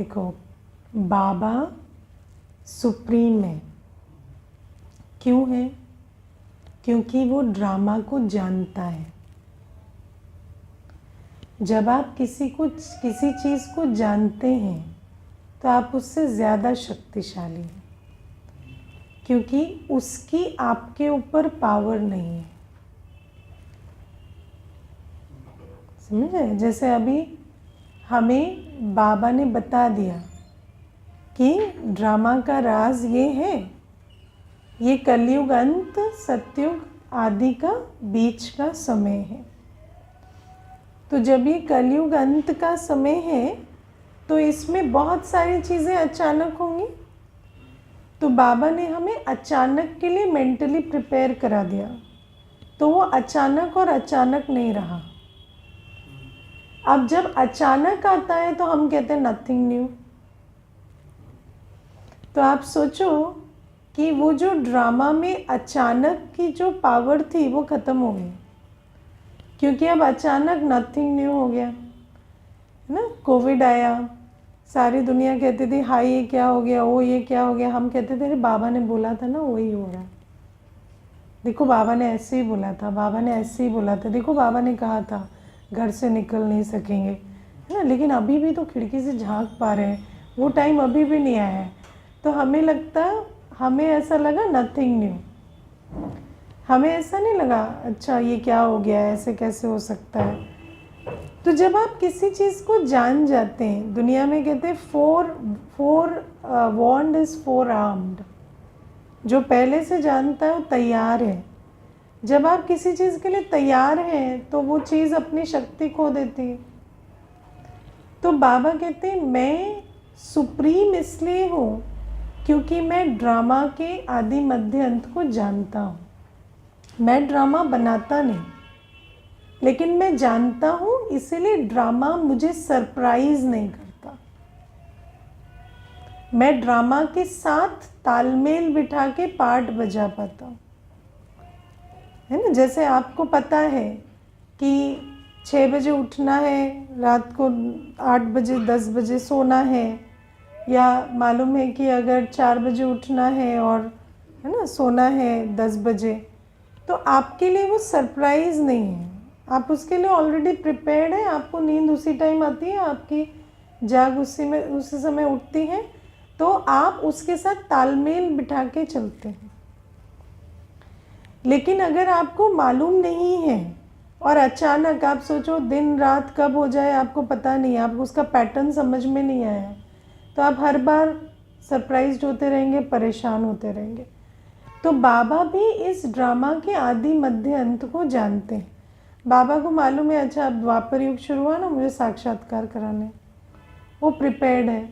देखो, बाबा सुप्रीम है। क्यों है? क्योंकि वो ड्रामा को जानता है। जब आप किसी चीज़ को जानते हैं तो आप उससे ज़्यादा शक्तिशाली हैं, क्योंकि उसकी आपके ऊपर पावर नहीं है। समझे? जैसे अभी हमें बाबा ने बता दिया कि ड्रामा का राज ये है, ये कलयुग अंत सतयुग आदि का बीच का समय है। तो जब ये कलयुग अंत का समय है तो इसमें बहुत सारी चीज़ें अचानक होंगी। तो बाबा ने हमें अचानक के लिए मेंटली प्रिपेयर करा दिया, तो वो अचानक और अचानक नहीं रहा। अब जब अचानक आता है तो हम कहते हैं नथिंग न्यू। तो आप सोचो कि वो जो ड्रामा में अचानक की जो पावर थी वो ख़त्म हो गई, क्योंकि अब अचानक नथिंग न्यू हो गया, है ना। कोविड आया, सारी दुनिया कहती थी हाय ये क्या हो गया, वो ये क्या हो गया। हम कहते थे अरे बाबा ने बोला था ना वही हो रहा है। देखो बाबा ने ऐसे ही बोला था, बाबा ने ऐसे ही बोला था, देखो बाबा ने कहा था घर से निकल नहीं सकेंगे, है ना। लेकिन अभी भी तो खिड़की से झांक पा रहे हैं, वो टाइम अभी भी नहीं आया है। तो हमें ऐसा लगा नथिंग न्यू। हमें ऐसा नहीं लगा अच्छा ये क्या हो गया, ऐसे कैसे हो सकता है। तो जब आप किसी चीज़ को जान जाते हैं, दुनिया में कहते हैं forewarned is forearmed. जो पहले से जानता है वो तैयार है। जब आप किसी चीज़ के लिए तैयार हैं तो वो चीज़ अपनी शक्ति खो देती है। तो बाबा कहते हैं मैं सुप्रीम इसलिए हूँ क्योंकि मैं ड्रामा के आदि मध्य अंत को जानता हूँ। मैं ड्रामा बनाता नहीं, लेकिन मैं जानता हूँ, इसीलिए ड्रामा मुझे सरप्राइज नहीं करता। मैं ड्रामा के साथ तालमेल बिठा के पार्ट बजा पाता हूँ, है ना। जैसे आपको पता है कि 6 बजे उठना है, रात को 8 बजे 10 बजे सोना है, या मालूम है कि अगर 4 बजे उठना है और है ना सोना है 10 बजे, तो आपके लिए वो सरप्राइज़ नहीं है। आप उसके लिए ऑलरेडी प्रिपेयर्ड है। आपको नींद उसी टाइम आती है, आपकी जाग उसी समय उठती है, तो आप उसके साथ तालमेल बिठा के चलते हैं। लेकिन अगर आपको मालूम नहीं है और अचानक आप सोचो दिन रात कब हो जाए आपको पता नहीं, आपको उसका पैटर्न समझ में नहीं आया है, तो आप हर बार सरप्राइज्ड होते रहेंगे, परेशान होते रहेंगे। तो बाबा भी इस ड्रामा के आदि मध्य अंत को जानते हैं। बाबा को मालूम है अच्छा अब द्वापर युग शुरू हुआ ना, मुझे साक्षात्कार कराने, वो प्रिपेयर्ड है।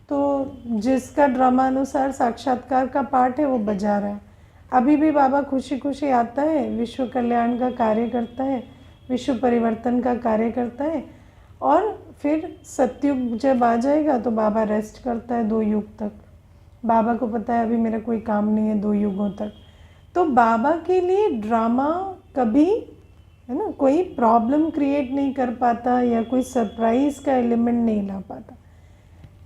तो जिसका ड्रामा अनुसार साक्षात्कार का पार्ट है वो बजा रहा है। अभी भी बाबा खुशी खुशी आता है, विश्व कल्याण का कार्य करता है, विश्व परिवर्तन का कार्य करता है, और फिर सतयुग जब आ जाएगा तो बाबा रेस्ट करता है 2 युग तक। बाबा को पता है अभी मेरा कोई काम नहीं है 2 युगों तक। तो बाबा के लिए ड्रामा कभी, है ना, कोई प्रॉब्लम क्रिएट नहीं कर पाता या कोई सरप्राइज का एलिमेंट नहीं ला पाता।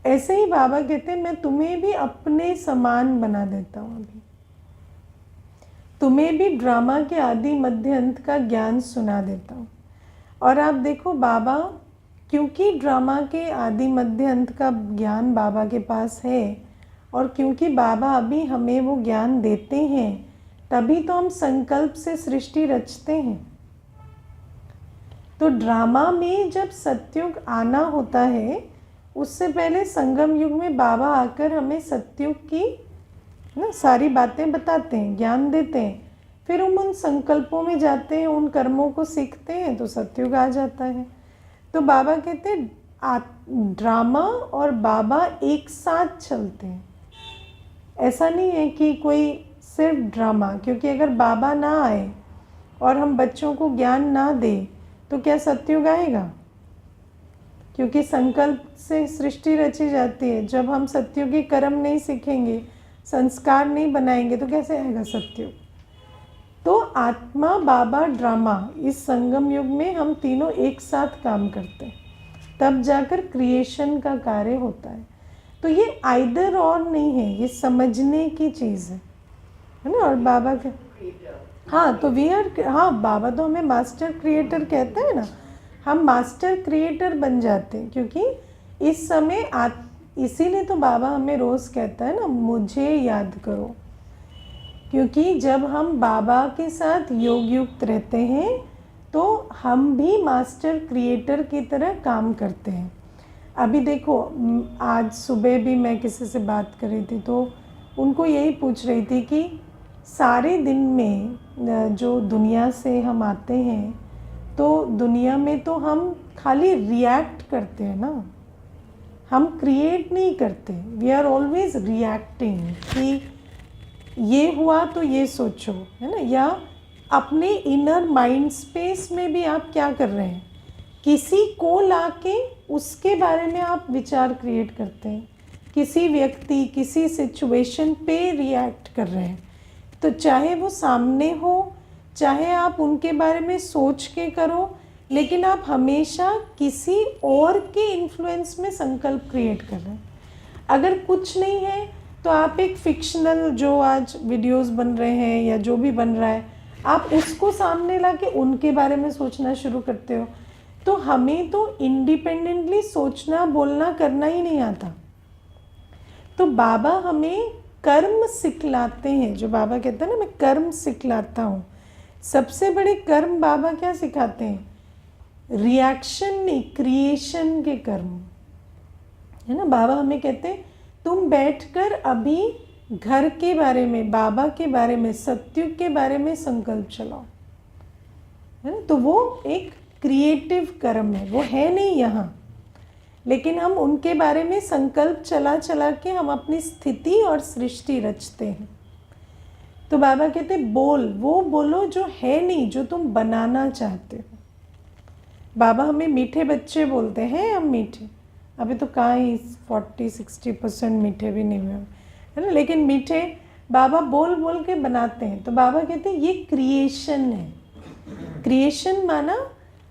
ऐसे ही बाबा कहते हैं मैं तुम्हें भी अपने समान बना देता हूँ, अभी तुम्हें भी ड्रामा के आदि मध्य अंत का ज्ञान सुना देता हूँ। और आप देखो बाबा, क्योंकि ड्रामा के आदि मध्य अंत का ज्ञान बाबा के पास है, और क्योंकि बाबा अभी हमें वो ज्ञान देते हैं, तभी तो हम संकल्प से सृष्टि रचते हैं। तो ड्रामा में जब सतयुग आना होता है, उससे पहले संगम युग में बाबा आकर हमें सतयुग की ना सारी बातें बताते हैं, ज्ञान देते हैं। फिर हम उन संकल्पों में जाते हैं, उन कर्मों को सीखते हैं, तो सतयुग आ जाता है। तो बाबा कहते हैं ड्रामा और बाबा एक साथ चलते हैं। ऐसा नहीं है कि कोई सिर्फ ड्रामा, क्योंकि अगर बाबा ना आए और हम बच्चों को ज्ञान ना दें तो क्या सतयुग आएगा? क्योंकि संकल्प से सृष्टि रची जाती है। जब हम सतयुगी कर्म नहीं सीखेंगे, संस्कार नहीं बनाएंगे, तो कैसे आएगा सतयुग? तो आत्मा बाबा ड्रामा, इस संगम युग में हम तीनों एक साथ काम करते हैं। तब जाकर क्रिएशन का कार्य होता है। तो ये आइदर और नहीं है, ये समझने की चीज़ है ना। और बाबा के हाँ तो वी आर, हाँ बाबा तो हमें मास्टर क्रिएटर कहते हैं ना, हम मास्टर क्रिएटर बन जाते हैं क्योंकि इस समय इसीलिए तो बाबा हमें रोज़ कहता है ना, मुझे याद करो। क्योंकि जब हम बाबा के साथ योग युक्त रहते हैं तो हम भी मास्टर क्रिएटर की तरह काम करते हैं। अभी देखो, आज सुबह भी मैं किसी से बात कर रही थी तो उनको यही पूछ रही थी कि सारे दिन में जो दुनिया से हम आते हैं तो दुनिया में तो हम खाली रिएक्ट करते हैं ना, हम क्रिएट नहीं करते। वी आर ऑलवेज रिएक्टिंग कि ये हुआ तो ये सोचो, है ना। या अपने इनर माइंड स्पेस में भी आप क्या कर रहे हैं, किसी को लाके उसके बारे में आप विचार क्रिएट करते हैं, किसी व्यक्ति किसी सिचुएशन पे रिएक्ट कर रहे हैं। तो चाहे वो सामने हो, चाहे आप उनके बारे में सोच के करो, लेकिन आप हमेशा किसी और के इन्फ्लुएंस में संकल्प क्रिएट कर रहे हैं। अगर कुछ नहीं है तो आप एक फिक्शनल, जो आज वीडियोस बन रहे हैं या जो भी बन रहा है, आप उसको सामने लाके उनके बारे में सोचना शुरू करते हो। तो हमें तो इंडिपेंडेंटली सोचना बोलना करना ही नहीं आता। तो बाबा हमें कर्म सिखलाते हैं। जो बाबा कहते हैं ना, मैं कर्म सिखलाता हूँ। सबसे बड़े कर्म बाबा क्या सिखाते हैं? रिएक्शन नहीं, क्रिएशन के कर्म, है ना। बाबा हमें कहते हैं तुम बैठकर अभी घर के बारे में, बाबा के बारे में, सत्युग के बारे में संकल्प चलाओ, है ना। तो वो एक क्रिएटिव कर्म है, वो है नहीं यहाँ, लेकिन हम उनके बारे में संकल्प चला चला के हम अपनी स्थिति और सृष्टि रचते हैं। तो बाबा कहते बोल, वो बोलो जो है नहीं, जो तुम बनाना चाहते हो। बाबा हमें मीठे बच्चे बोलते हैं, हम मीठे, अभी तो कहाँ ही 40-60% मीठे भी नहीं हुए, है ना, लेकिन मीठे बाबा बोल बोल के बनाते हैं। तो बाबा कहते हैं ये क्रिएशन है। क्रिएशन माना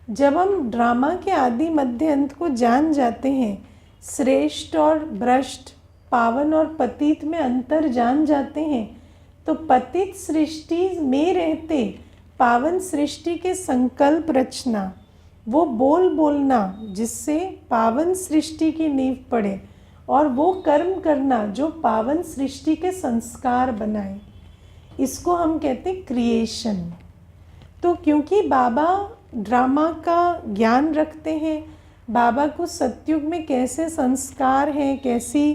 जब हम ड्रामा के आदि मध्य अंत को जान जाते हैं, श्रेष्ठ और भ्रष्ट, पावन और पतित में अंतर जान जाते हैं, तो पतित सृष्टि में रहते पावन सृष्टि के संकल्प रचना, वो बोल बोलना जिससे पावन सृष्टि की नींव पड़े, और वो कर्म करना जो पावन सृष्टि के संस्कार बनाए, इसको हम कहते हैं क्रिएशन। तो क्योंकि बाबा ड्रामा का ज्ञान रखते हैं, बाबा को सतयुग में कैसे संस्कार हैं, कैसी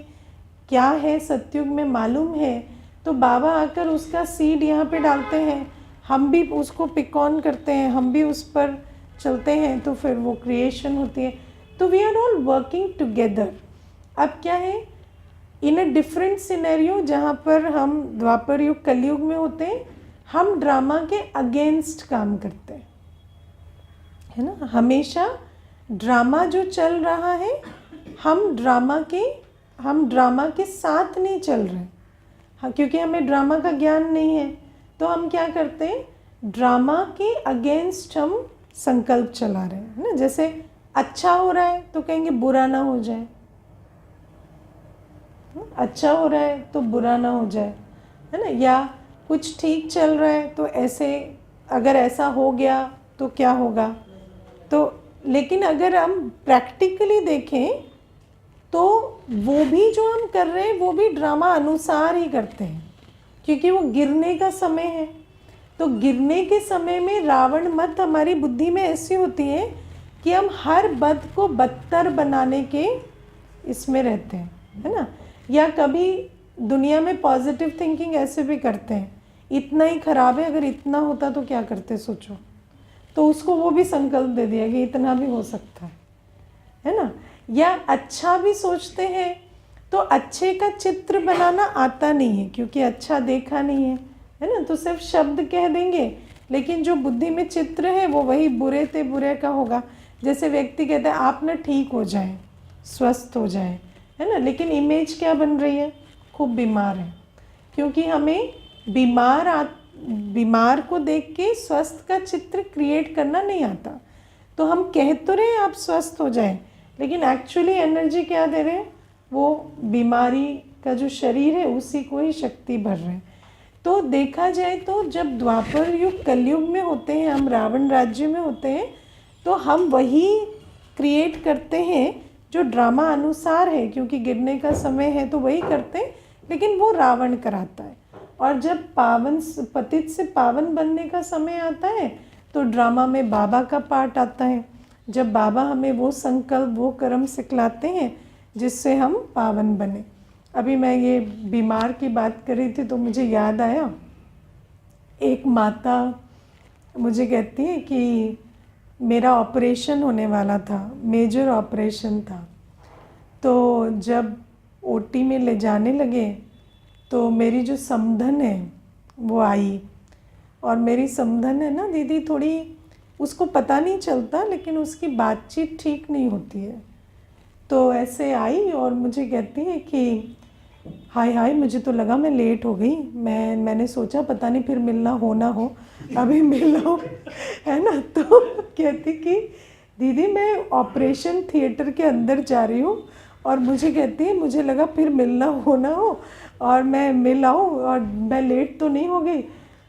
क्या है सतयुग में मालूम है, तो बाबा आकर उसका सीड यहाँ पे डालते हैं, हम भी उसको पिक ऑन करते हैं, हम भी उस पर चलते हैं, तो फिर वो क्रिएशन होती है। तो we are all working together. अब क्या है, इन अ डिफरेंट सिनेरियो, जहाँ पर हम द्वापर युग कलयुग में होते हैं, हम ड्रामा के अगेंस्ट काम करते हैं, है ना। हमेशा ड्रामा जो चल रहा है, हम ड्रामा के साथ नहीं चल रहे। हाँ, क्योंकि हमें ड्रामा का ज्ञान नहीं है, तो हम क्या करते हैं, ड्रामा के अगेंस्ट हम संकल्प चला रहे हैं, है ना। जैसे अच्छा हो रहा है तो कहेंगे बुरा ना हो जाए, अच्छा हो रहा है तो बुरा ना हो जाए, है ना। या कुछ ठीक चल रहा है तो ऐसे, अगर ऐसा हो गया तो क्या होगा। तो लेकिन अगर हम प्रैक्टिकली देखें तो वो भी जो हम कर रहे हैं वो भी ड्रामा अनुसार ही करते हैं, क्योंकि वो गिरने का समय है। तो गिरने के समय में रावण मत हमारी बुद्धि में ऐसी होती है कि हम हर बद को बदतर बनाने के इसमें रहते हैं, है ना। या कभी दुनिया में पॉजिटिव थिंकिंग ऐसे भी करते हैं, इतना ही खराब है, अगर इतना होता तो क्या करते सोचो। तो उसको वो भी संकल्प दे दिया कि इतना भी हो सकता है ना। या अच्छा भी सोचते हैं तो अच्छे का चित्र बनाना आता नहीं है, क्योंकि अच्छा देखा नहीं है ना। तो सिर्फ शब्द कह देंगे, लेकिन जो बुद्धि में चित्र है वो वही बुरे ते बुरे का होगा। जैसे व्यक्ति कहता है आप ना ठीक हो जाए, स्वस्थ हो जाए, है ना, लेकिन इमेज क्या बन रही है, खूब बीमार है। क्योंकि हमें बीमार को देख के स्वस्थ का चित्र क्रिएट करना नहीं आता। तो हम कह तो रहे हैं आप स्वस्थ हो जाएं, लेकिन एक्चुअली एनर्जी क्या दे रहे हैं, वो बीमारी का जो शरीर है उसी को ही शक्ति भर रहे हैं। तो देखा जाए तो जब द्वापर युग कलयुग में होते हैं, हम रावण राज्य में होते हैं, तो हम वही क्रिएट करते हैं जो ड्रामा अनुसार है, क्योंकि गिरने का समय है तो वही करते हैं, लेकिन वो रावण कराता है। और जब पतित से पावन बनने का समय आता है तो ड्रामा में बाबा का पार्ट आता है, जब बाबा हमें वो संकल्प, वो कर्म सिखलाते हैं जिससे हम पावन बने। अभी मैं ये बीमार की बात कर रही थी तो मुझे याद आया, एक माता मुझे कहती है कि मेरा ऑपरेशन होने वाला था, मेजर ऑपरेशन था। तो जब ओटी में ले जाने लगे तो मेरी जो समधन है वो आई, और मेरी समधन है ना दीदी, थोड़ी उसको पता नहीं चलता लेकिन उसकी बातचीत ठीक नहीं होती है। तो ऐसे आई और मुझे कहती है कि हाय हाय, मुझे तो लगा मैं लेट हो गई, मैंने सोचा पता नहीं फिर मिलना हो ना हो, अभी मिल लो, है ना। तो कहती कि दीदी मैं ऑपरेशन थिएटर के अंदर जा रही हूँ, और मुझे कहती है मुझे लगा फिर मिलना हो ना हो और मैं मिल आऊँ और मैं लेट तो नहीं हो गई।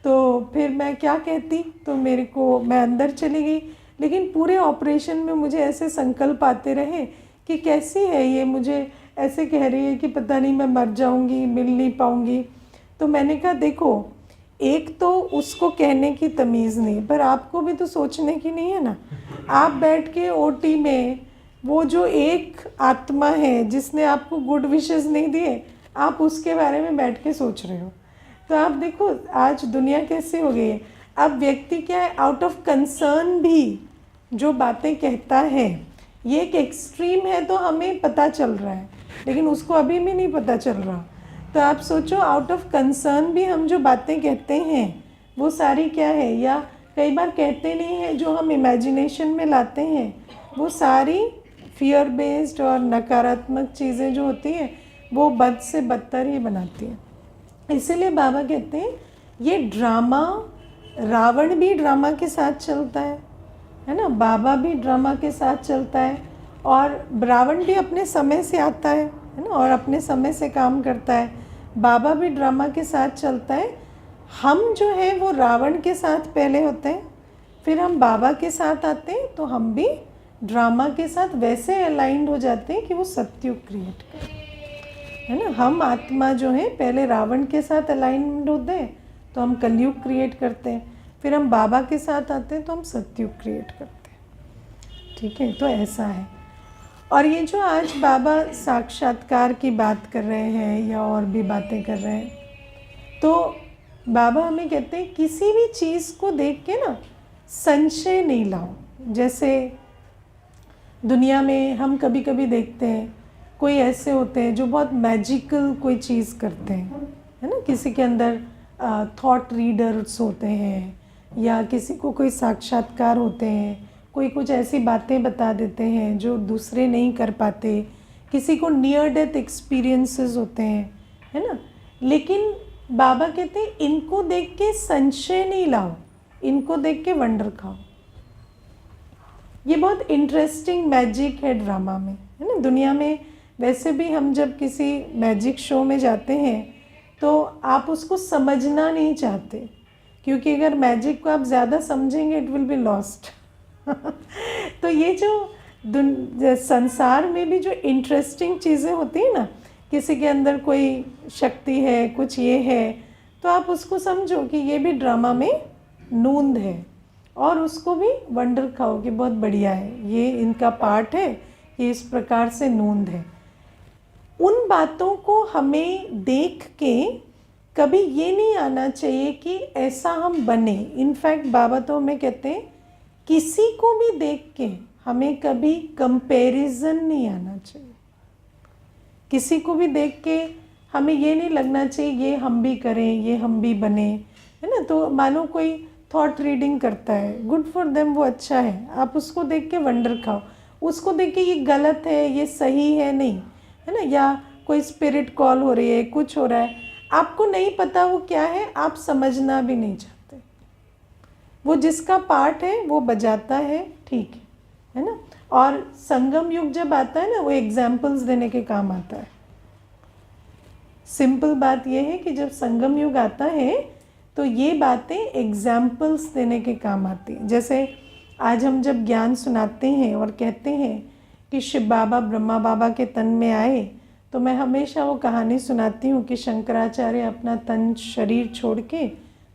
तो फिर मैं क्या कहती, तो मैं अंदर चली गई, लेकिन पूरे ऑपरेशन में मुझे ऐसे संकल्प आते रहे कि कैसी है ये, मुझे ऐसे कह रही है कि पता नहीं मैं मर जाऊंगी, मिल नहीं पाऊंगी। तो मैंने कहा देखो, एक तो उसको कहने की तमीज़ नहीं, पर आपको भी तो सोचने की नहीं है ना। आप बैठ के ओटी में वो जो एक आत्मा है जिसने आपको गुड विशेस नहीं दिए, आप उसके बारे में बैठ के सोच रहे हो। तो आप देखो आज दुनिया कैसे हो गई है। अब व्यक्ति क्या है, आउट ऑफ कंसर्न भी जो बातें कहता है, ये एक एक्सट्रीम है तो हमें पता चल रहा है, लेकिन उसको अभी भी नहीं पता चल रहा। तो आप सोचो, आउट ऑफ कंसर्न भी हम जो बातें कहते हैं वो सारी क्या है, या कई बार कहते नहीं हैं, जो हम इमेजिनेशन में लाते हैं वो सारी फियर बेस्ड और नकारात्मक चीज़ें जो होती हैं वो बद से बदतर ही बनाती हैं। इसीलिए बाबा कहते हैं ये ड्रामा, रावण भी ड्रामा के साथ चलता है ना, बाबा भी ड्रामा के साथ चलता है, और रावण भी अपने समय से आता है ना, और अपने समय से काम करता है। बाबा भी ड्रामा के साथ चलता है। हम जो है वो रावण के साथ पहले होते हैं, फिर हम बाबा के साथ आते हैं, तो हम भी ड्रामा के साथ वैसे अलाइंड हो जाते हैं कि वो सत्युग क्रिएट करें, है ना। हम आत्मा जो है पहले रावण के साथ अलाइंड होते हैं तो हम कलयुग क्रिएट करते हैं, फिर हम बाबा के साथ आते हैं तो हम सत्युग क्रिएट करते हैं। ठीक है, तो ऐसा है। और ये जो आज बाबा साक्षात्कार की बात कर रहे हैं या और भी बातें कर रहे हैं, तो बाबा हमें कहते हैं किसी भी चीज़ को देख के ना संशय नहीं लाओ। जैसे दुनिया में हम कभी कभी देखते हैं कोई ऐसे होते हैं जो बहुत मैजिकल कोई चीज़ करते हैं, है ना। किसी के अंदर थॉट रीडर्स होते हैं, या किसी को कोई साक्षात्कार होते हैं, कोई कुछ ऐसी बातें बता देते हैं जो दूसरे नहीं कर पाते, किसी को नियर डेथ एक्सपीरियंसेस होते हैं, है ना। लेकिन बाबा कहते हैं इनको देख के संशय नहीं लाओ, इनको देख के वंडर खाओ। ये बहुत इंटरेस्टिंग मैजिक है ड्रामा में, है ना। दुनिया में वैसे भी हम जब किसी मैजिक शो में जाते हैं तो आप उसको समझना नहीं चाहते, क्योंकि अगर मैजिक को आप ज़्यादा समझेंगे इट विल बी लॉस्ट। तो ये जो संसार में भी जो इंटरेस्टिंग चीज़ें होती हैं ना, किसी के अंदर कोई शक्ति है, कुछ ये है, तो आप उसको समझो कि ये भी ड्रामा में नूंद है, और उसको भी वंडर खाओ कि बहुत बढ़िया है, ये इनका पार्ट है, ये इस प्रकार से नूंद है। उन बातों को हमें देख के कभी ये नहीं आना चाहिए कि ऐसा हम बने। इनफैक्ट बाबा तो हमें कहते हैं किसी को भी देख के हमें कभी कंपैरिजन नहीं आना चाहिए। किसी को भी देख के हमें ये नहीं लगना चाहिए ये हम भी करें, ये हम भी बने, है ना। तो मानो कोई थॉट रीडिंग करता है, गुड फॉर देम, वो अच्छा है, आप उसको देख के वंडर खाओ। उसको देख के ये गलत है, ये सही है नहीं, है ना। या कोई स्पिरिट कॉल हो रही है, कुछ हो रहा है, आपको नहीं पता वो क्या है, आप समझना भी नहीं चाहते। वो जिसका पार्ट है वो बजाता है, ठीक है ना। और संगम युग जब आता है ना, वो एग्जाम्पल्स देने के काम आता है। सिंपल बात ये है कि जब संगम युग आता है तो ये बातें एग्जाम्पल्स देने के काम आती हैं। जैसे आज हम जब ज्ञान सुनाते हैं और कहते हैं कि शिव बाबा ब्रह्मा बाबा के तन में आए, तो मैं हमेशा वो कहानी सुनाती हूँ कि शंकराचार्य अपना तन शरीर छोड़ के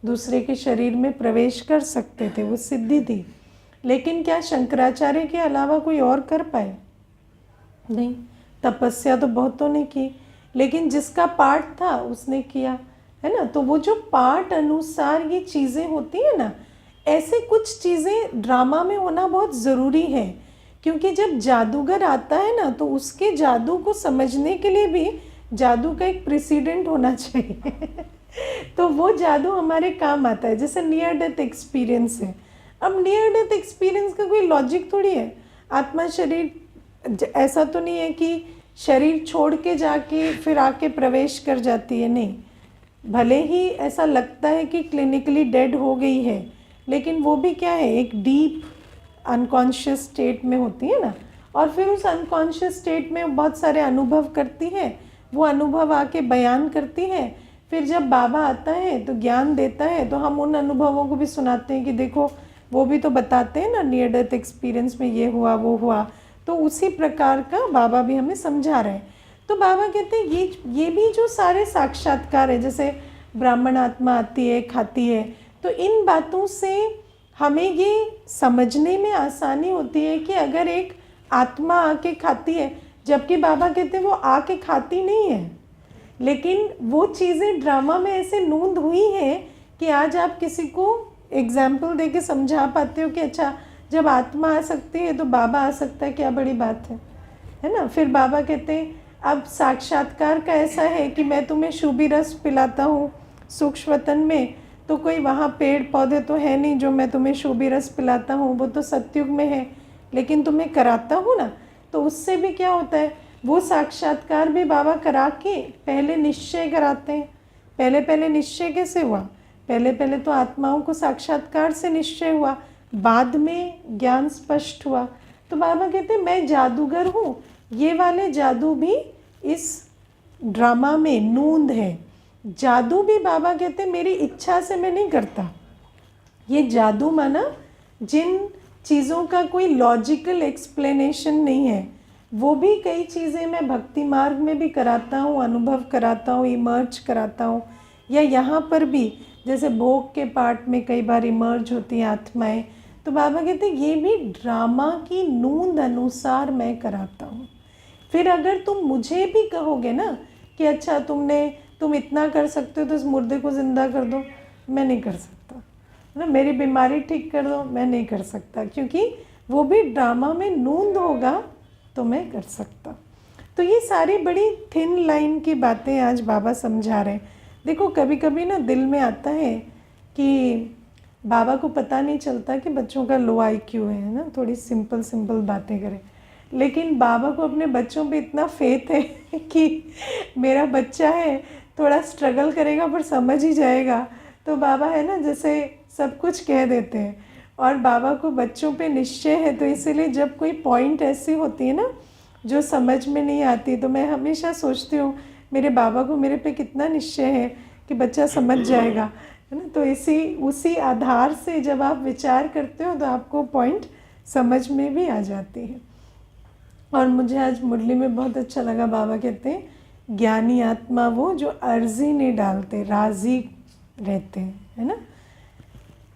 दूसरे के शरीर में प्रवेश कर सकते थे, वो सिद्धि थी। लेकिन क्या शंकराचार्य के अलावा कोई और कर पाए? नहीं। तपस्या तो बहुतों ने की, लेकिन जिसका पाठ था उसने किया, है ना। तो वो जो पाठ अनुसार ये चीज़ें होती हैं ना, ऐसे कुछ चीज़ें ड्रामा में होना बहुत ज़रूरी है। क्योंकि जब जादूगर आता है ना, तो उसके जादू को समझने के लिए भी जादू का एक प्रेसिडेंट होना चाहिए तो वो जादू हमारे काम आता है। जैसे नियर डेथ एक्सपीरियंस है। अब नियर डेथ एक्सपीरियंस का कोई लॉजिक थोड़ी है। आत्मा शरीर ऐसा तो नहीं है कि शरीर छोड़ के जाके फिर आके प्रवेश कर जाती है, नहीं। भले ही ऐसा लगता है कि क्लिनिकली डेड हो गई है, लेकिन वो भी क्या है, एक डीप अनकॉन्शियस स्टेट में होती है ना। और फिर उस अनकॉन्शियस स्टेट में बहुत सारे अनुभव करती है, वो अनुभव आके बयान करती है। फिर जब बाबा आता है तो ज्ञान देता है, तो हम उन अनुभवों को भी सुनाते हैं कि देखो, वो भी तो बताते हैं ना, नियर डेथ एक्सपीरियंस में ये हुआ वो हुआ। तो उसी प्रकार का बाबा भी हमें समझा रहे हैं। तो बाबा कहते हैं ये भी जो सारे साक्षात्कार है, जैसे ब्राह्मण आत्मा आती है खाती है, तो इन बातों से हमें ये समझने में आसानी होती है कि अगर एक आत्मा आके खाती है, जबकि बाबा कहते हैं वो आके खाती नहीं है, लेकिन वो चीज़ें ड्रामा में ऐसे नूंद हुई हैं कि आज आप किसी को एग्जाम्पल दे के समझा पाते हो कि अच्छा, जब आत्मा आ सकती है तो बाबा आ सकता है, क्या बड़ी बात है ना। फिर बाबा कहते हैं अब साक्षात्कार का ऐसा है कि मैं तुम्हें शुभी रस पिलाता हूँ सूक्ष्म वतन में, तो कोई वहाँ पेड़ पौधे तो है नहीं जो मैं तुम्हें शुभी रस पिलाता हूँ, वो तो सतयुग में है, लेकिन तुम्हें कराता हूँ ना। तो उससे भी क्या होता है, वो साक्षात्कार भी बाबा करा के पहले निश्चय कराते हैं। पहले निश्चय कैसे हुआ? पहले तो आत्माओं को साक्षात्कार से निश्चय हुआ, बाद में ज्ञान स्पष्ट हुआ। तो बाबा कहते हैं मैं जादूगर हूँ, ये वाले जादू भी इस ड्रामा में नूंद है। जादू भी बाबा कहते हैं मेरी इच्छा से मैं नहीं करता। ये जादू माना जिन चीज़ों का कोई लॉजिकल एक्सप्लेनेशन नहीं है, वो भी कई चीज़ें मैं भक्ति मार्ग में भी कराता हूँ, अनुभव कराता हूँ, इमर्ज कराता हूँ। या यहाँ पर भी जैसे भोग के पार्ट में कई बार इमर्ज होती हैं आत्माएं, तो बाबा कहते हैं ये भी ड्रामा की नूंद अनुसार मैं कराता हूँ। फिर अगर तुम मुझे भी कहोगे ना कि अच्छा तुम इतना कर सकते हो तो इस मुर्दे को ज़िंदा कर दो, मैं नहीं कर सकता ना। मेरी बीमारी ठीक कर दो, मैं नहीं कर सकता, क्योंकि वो भी ड्रामा में नूंद होगा तो मैं कर सकता। तो ये सारी बड़ी थिन लाइन की बातें आज बाबा समझा रहे हैं। देखो कभी कभी ना दिल में आता है कि बाबा को पता नहीं चलता कि बच्चों का लो IQ है ना, थोड़ी सिंपल बातें करें, लेकिन बाबा को अपने बच्चों पे इतना फेथ है कि मेरा बच्चा है, थोड़ा स्ट्रगल करेगा पर समझ ही जाएगा। तो बाबा है ना, जैसे सब कुछ कह देते हैं, और बाबा को बच्चों पे निश्चय है। तो इसीलिए जब कोई पॉइंट ऐसी होती है ना जो समझ में नहीं आती, तो मैं हमेशा सोचती हूँ मेरे बाबा को मेरे पे कितना निश्चय है कि बच्चा समझ जाएगा, है ना। तो उसी आधार से जब आप विचार करते हो तो आपको पॉइंट समझ में भी आ जाती है। और मुझे आज मुरली में बहुत अच्छा लगा, बाबा कहते हैं ज्ञानी आत्मा वो जो अर्जी नहीं डालते, राजी रहते हैं, है ना।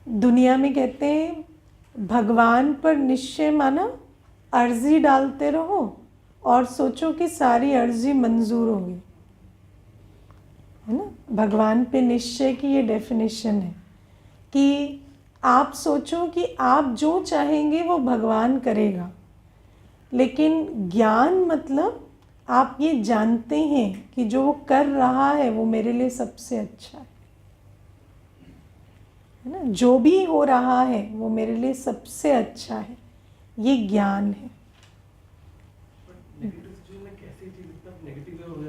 दुनिया में कहते हैं भगवान पर निश्चय माना अर्जी डालते रहो और सोचो कि सारी अर्जी मंजूर होगी, है ना। भगवान पे निश्चय की ये डेफिनेशन है कि आप सोचो कि आप जो चाहेंगे वो भगवान करेगा। लेकिन ज्ञान मतलब आप ये जानते हैं कि जो वो कर रहा है वो मेरे लिए सबसे अच्छा है ना। जो भी हो रहा है वो मेरे लिए सबसे अच्छा है, ये ज्ञान है।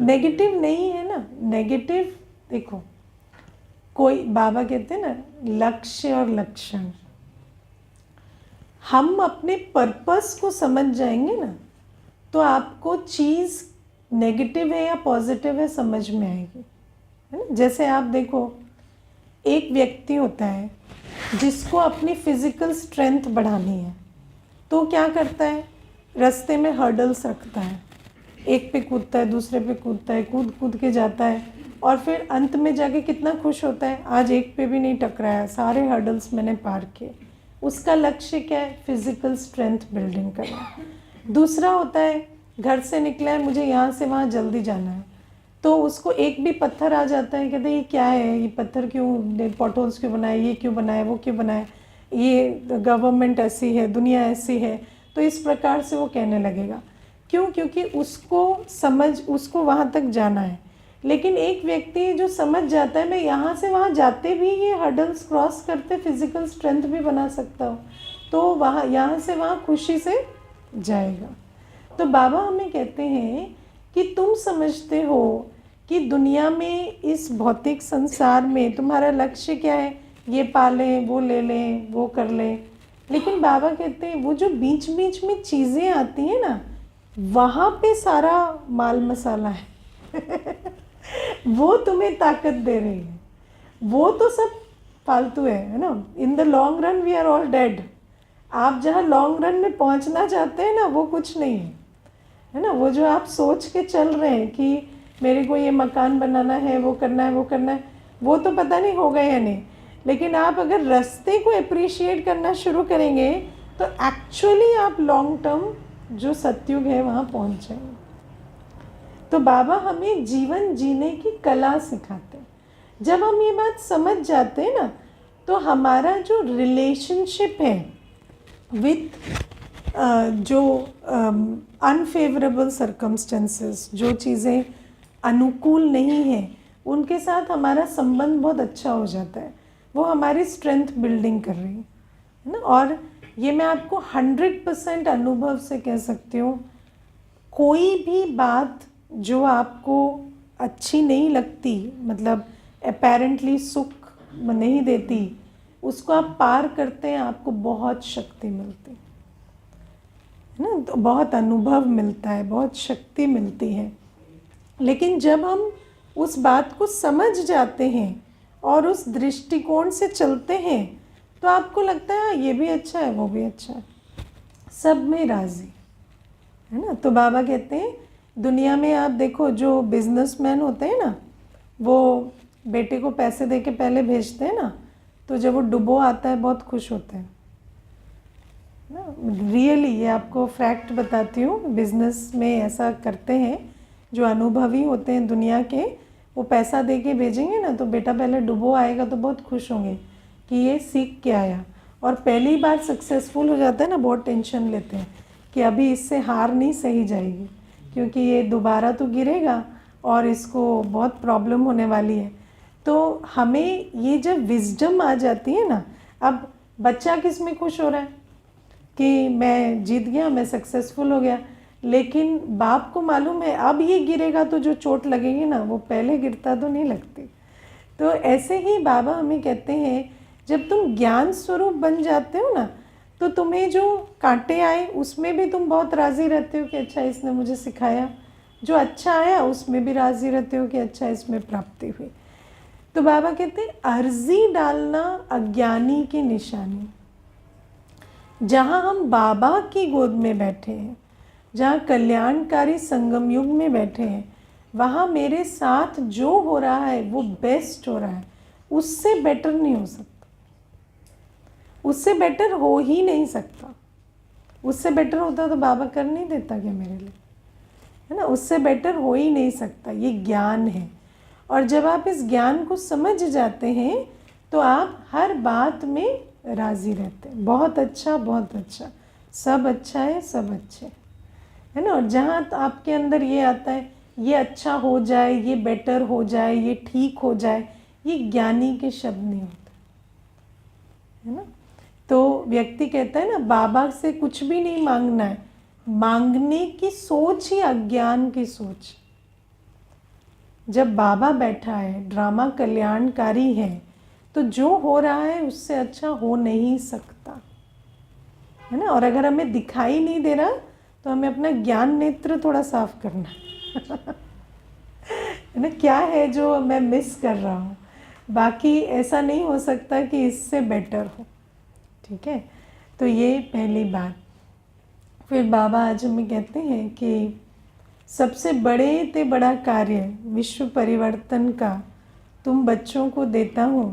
नेगेटिव नहीं है ना। नेगेटिव देखो, कोई बाबा कहते हैं ना लक्ष्य और लक्षण, हम अपने पर्पस को समझ जाएंगे ना, तो आपको चीज़ नेगेटिव है या पॉजिटिव है समझ में आएगी, है ना। जैसे आप देखो, एक व्यक्ति होता है जिसको अपनी फिजिकल स्ट्रेंथ बढ़ानी है, तो क्या करता है, रास्ते में हर्डल्स रखता है, एक पे कूदता है, दूसरे पे कूदता है, कूद कूद के जाता है, और फिर अंत में जाके कितना खुश होता है, आज एक पे भी नहीं टकराया, सारे हर्डल्स मैंने पार किए। उसका लक्ष्य क्या है, फिजिकल स्ट्रेंथ बिल्डिंग करना। दूसरा होता है, घर से निकला है, मुझे यहाँ से वहाँ जल्दी जाना है, तो उसको एक भी पत्थर आ जाता है, कहते हैं ये क्या है, ये पत्थर क्यों, पॉटहोल्स क्यों बनाए, ये क्यों बनाए, वो क्यों बनाए, ये गवर्नमेंट ऐसी है, दुनिया ऐसी है, तो इस प्रकार से वो कहने लगेगा। क्यों? क्योंकि उसको वहाँ तक जाना है। लेकिन एक व्यक्ति जो समझ जाता है मैं यहाँ से वहाँ जाते भी ये हर्डल्स क्रॉस करते फिजिकल स्ट्रेंथ भी बना सकता हूँ, तो वहाँ यहाँ से वहाँ खुशी से जाएगा। तो बाबा हमें कहते हैं कि तुम समझते हो कि दुनिया में, इस भौतिक संसार में तुम्हारा लक्ष्य क्या है, ये पालें, वो ले लें, वो कर लें। लेकिन बाबा कहते हैं वो जो बीच बीच में चीज़ें आती हैं ना, वहाँ पे सारा माल मसाला है वो तुम्हें ताकत दे रही है, वो तो सब फालतू है ना। In the long run we are all dead. आप जहाँ लॉन्ग रन में पहुँचना चाहते हैं ना, वो कुछ नहीं है ना। वो जो आप सोच के चल रहे हैं कि मेरे को ये मकान बनाना है, वो करना है, वो करना है, वो तो पता नहीं होगा या नहीं। लेकिन आप अगर रास्ते को अप्रिशिएट करना शुरू करेंगे तो एक्चुअली आप लॉन्ग टर्म जो सतयुग है वहाँ पहुँच जाएंगे। तो बाबा हमें जीवन जीने की कला सिखाते हैं। जब हम ये बात समझ जाते हैं ना, तो हमारा जो रिलेशनशिप है विथ जो अनफेवरेबल सर्कमस्टेंसेस, जो चीज़ें अनुकूल नहीं हैं, उनके साथ हमारा संबंध बहुत अच्छा हो जाता है। वो हमारी स्ट्रेंथ बिल्डिंग कर रही है ना। और ये मैं आपको 100% अनुभव से कह सकती हूँ, कोई भी बात जो आपको अच्छी नहीं लगती, मतलब अपेरेंटली सुख नहीं देती, उसको आप पार करते हैं, आपको बहुत शक्ति मिलती है ना। तो बहुत अनुभव मिलता है, बहुत शक्ति मिलती है। लेकिन जब हम उस बात को समझ जाते हैं और उस दृष्टिकोण से चलते हैं, तो आपको लगता है ये भी अच्छा है, वो भी अच्छा है, सब में राजी है ना। तो बाबा कहते हैं दुनिया में आप देखो, जो बिजनेसमैन होते हैं ना, वो बेटे को पैसे दे के पहले भेजते हैं ना, तो जब वो डुबो आता है बहुत खुश होते हैं ना। रियली ये आपको फैक्ट बताती हूँ, बिजनेस में ऐसा करते हैं जो अनुभवी होते हैं दुनिया के। वो पैसा दे के भेजेंगे ना, तो बेटा पहले डुबो आएगा तो बहुत खुश होंगे कि ये सीख के आया, और पहली बार सक्सेसफुल हो जाता है ना, बहुत टेंशन लेते हैं कि अभी इससे हार नहीं सही जाएगी, क्योंकि ये दोबारा तो गिरेगा और इसको बहुत प्रॉब्लम होने वाली है। तो हमें ये जब विजडम आ जाती है ना, अब बच्चा किस में खुश हो रहा है कि मैं जीत गया, मैं सक्सेसफुल हो गया, लेकिन बाप को मालूम है अब ये गिरेगा तो जो चोट लगेगी ना, वो पहले गिरता तो नहीं लगती। तो ऐसे ही बाबा हमें कहते हैं, जब तुम ज्ञान स्वरूप बन जाते हो ना, तो तुम्हें जो कांटे आए उसमें भी तुम बहुत राज़ी रहते हो कि अच्छा इसने मुझे सिखाया, जो अच्छा आया उसमें भी राज़ी रहते हो कि अच्छा इसमें प्राप्ति हुई। तो बाबा कहते हैं अर्जी डालना अज्ञानी की निशानी। जहाँ हम बाबा की गोद में बैठे हैं, जहाँ कल्याणकारी संगम युग में बैठे हैं, वहाँ मेरे साथ जो हो रहा है वो बेस्ट हो रहा है, उससे बेटर नहीं हो सकता, उससे बेटर हो ही नहीं सकता। उससे बेटर होता तो बाबा कर नहीं देता क्या मेरे लिए, है ना। उससे बेटर हो ही नहीं सकता, ये ज्ञान है। और जब आप इस ज्ञान को समझ जाते हैं तो आप हर बात में राज़ी रहते हैं, बहुत अच्छा, बहुत अच्छा, सब अच्छा है, सब अच्छे है ना। और जहाँ आपके अंदर ये आता है ये अच्छा हो जाए, ये बेटर हो जाए, ये ठीक हो जाए, ये ज्ञानी के शब्द नहीं होते, है ना। तो व्यक्ति कहता है ना, बाबा से कुछ भी नहीं मांगना है, मांगने की सोच ही अज्ञान की सोच। जब बाबा बैठा है, ड्रामा कल्याणकारी है, तो जो हो रहा है उससे अच्छा हो नहीं सकता, है ना। और अगर हमें दिखाई नहीं दे रहा तो हमें अपना ज्ञान नेत्र थोड़ा साफ करना है ना, क्या है जो मैं मिस कर रहा हूँ। बाकी ऐसा नहीं हो सकता कि इससे बेटर हो, ठीक है। तो ये पहली बात। फिर बाबा आज हमें कहते हैं कि सबसे बड़े ते बड़ा कार्य विश्व परिवर्तन का तुम बच्चों को देता हूँ,